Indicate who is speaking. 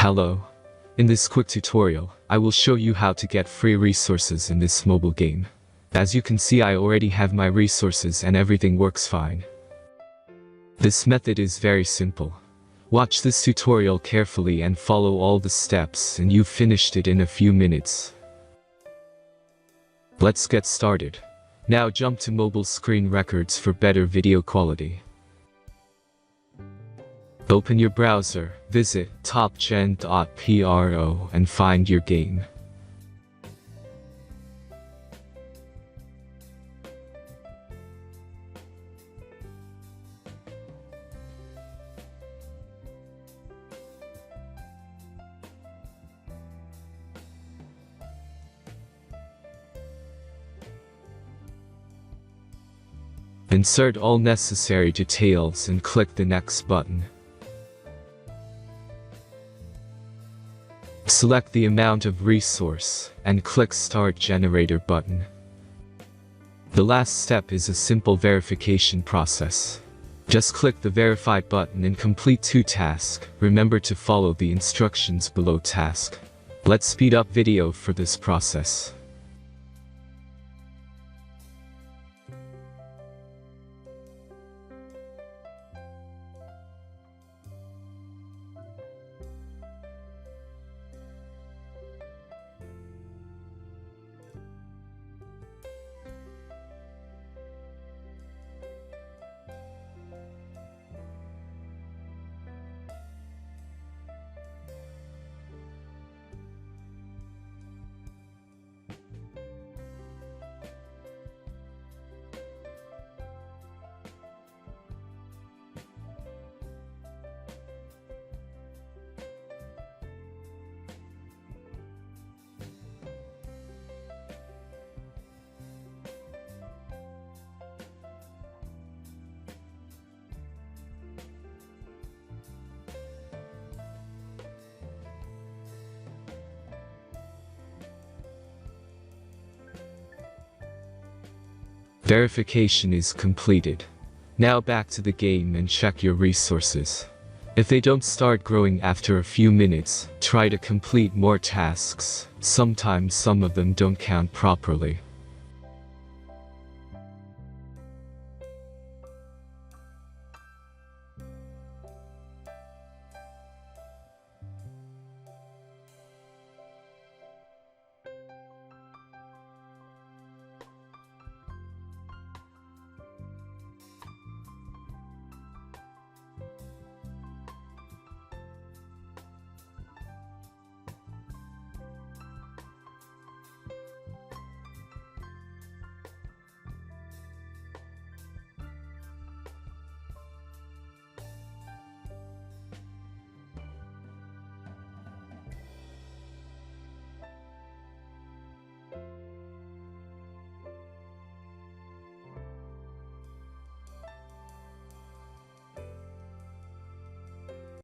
Speaker 1: Hello. In this quick tutorial, I will show you how to get free resources in this mobile game. As you can see, I already have my resources and everything works fine. This method is very simple. Watch this tutorial carefully and follow all the steps and you've finished it in a few minutes. Let's get started. Now jump to mobile screen records for better video quality. Open your browser, visit topgen.pro and find your game. Insert all necessary details and click the next button. Select the amount of resource and click Start Generator button. The last step is a simple verification process. Just click the Verify button and complete 2 tasks. Remember to follow the instructions below task. Let's speed up video for this process. Verification is completed. Now back to the game and check your resources. If they don't start growing after a few minutes, try to complete more tasks. Sometimes some of them don't count properly.